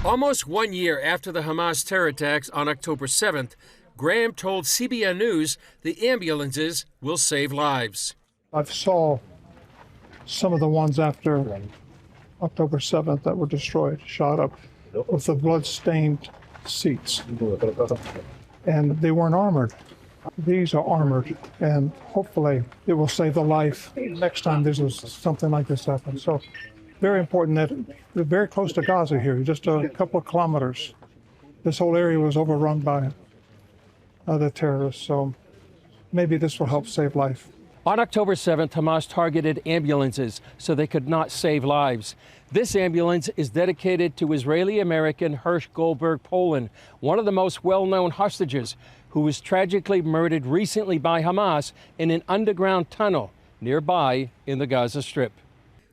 Almost 1 year after the Hamas terror attacks on October 7th, Graham told CBN News the ambulances will save lives. I saw some of the ones after October 7th that were destroyed, shot up with the blood-stained seats. And they weren't armored. These are armored, and hopefully it will save the life next time there's something like this happens. So very important that we're very close to Gaza here, just a couple of kilometers. This whole area was overrun by the terrorists, so maybe this will help save life. On October 7th, Hamas targeted ambulances so they could not save lives. This ambulance is dedicated to Israeli-American Hirsch Goldberg Poland, one of the most well-known hostages, who was tragically murdered recently by Hamas in an underground tunnel nearby in the Gaza Strip.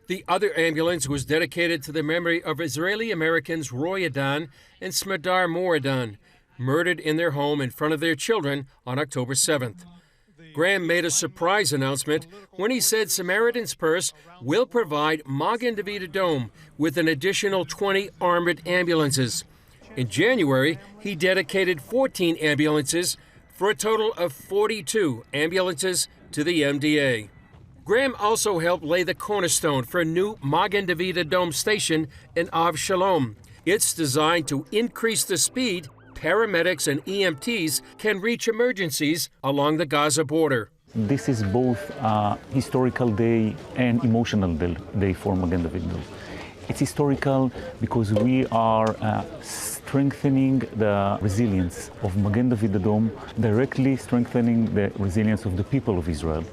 The other ambulance was dedicated to the memory of Israeli-Americans Roy Adon and Smadar Moradon, murdered in their home in front of their children on October 7th. Graham made a surprise announcement when he said Samaritan's Purse will provide Magen David Adom with an additional 20 armored ambulances. In January, he dedicated 14 ambulances for a total of 42 ambulances to the MDA. Graham also helped lay the cornerstone for a new Magen David Adom station in Avshalom. It's designed to increase the speed paramedics and EMTs can reach emergencies along the Gaza border. This is both a historical day and emotional day for Magen David Adom. It's historical because we are strengthening the resilience of Magen David Adom, directly strengthening the resilience of the people of Israel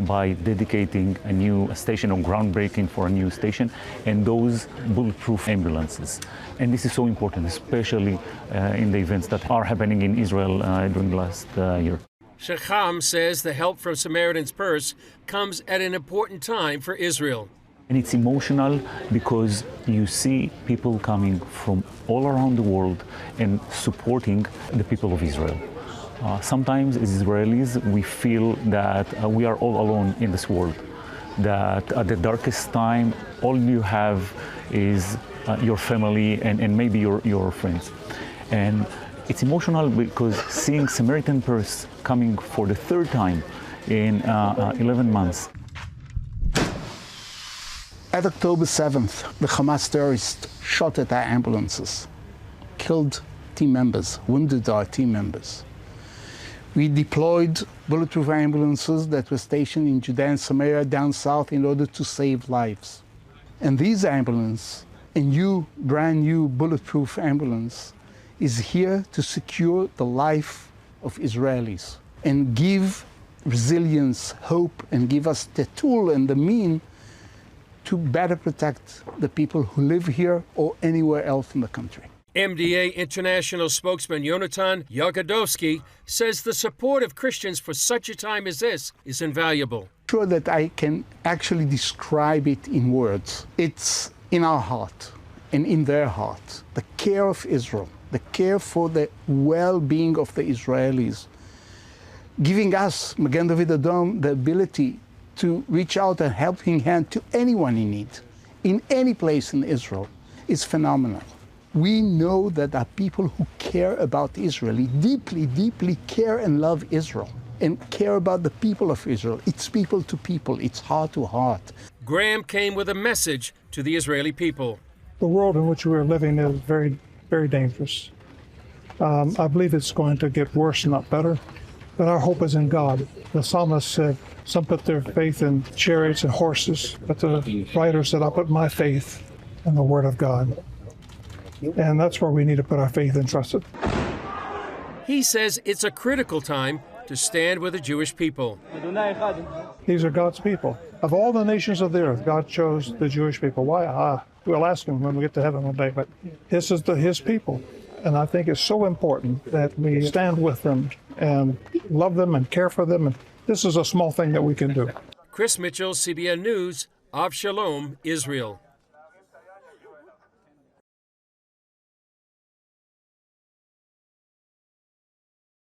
by dedicating a new station or groundbreaking for a new station and those bulletproof ambulances. And this is so important, especially in the events that are happening in Israel during the last year. Shacham says the help from Samaritan's Purse comes at an important time for Israel. And it's emotional because you see people coming from all around the world and supporting the people of Israel. Sometimes as Israelis, we feel that we are all alone in this world, that at the darkest time, all you have is your family and maybe your friends. And it's emotional because seeing Samaritan Purse coming for the third time in 11 months. At October 7th, the Hamas terrorists shot at our ambulances, killed team members, wounded our team members. We deployed bulletproof ambulances that were stationed in Judea and Samaria down south in order to save lives. And these ambulances, a brand new bulletproof ambulance, is here to secure the life of Israelis and give resilience, hope, and give us the tool and the mean to better protect the people who live here or anywhere else in the country. MDA International spokesman Yonatan Yagodowski says the support of Christians for such a time as this is invaluable. Sure that I can actually describe it in words. It's in our heart and in their heart. The care of Israel, the care for the well-being of the Israelis, giving us, Magen David Adom, the ability to reach out a helping hand to anyone in need, in any place in Israel, is phenomenal. We know that there are people who care about Israel, deeply, deeply care and love Israel, and care about the people of Israel. It's people to people, it's heart to heart. Graham came with a message to the Israeli people. The world in which we're living is very, very dangerous. I believe it's going to get worse, not better, but our hope is in God. The psalmist said, some put their faith in chariots and horses, but the writer said, I put my faith in the Word of God. And that's where we need to put our faith and trust it. He says it's a critical time to stand with the Jewish people. These are God's people. Of all the nations of the earth, God chose the Jewish people. Why? We'll ask him when we get to heaven one day, but this is his people. And I think it's so important that we stand with them and love them and care for them. And this is a small thing that we can do. Chris Mitchell, CBN News, Avshalom, Israel.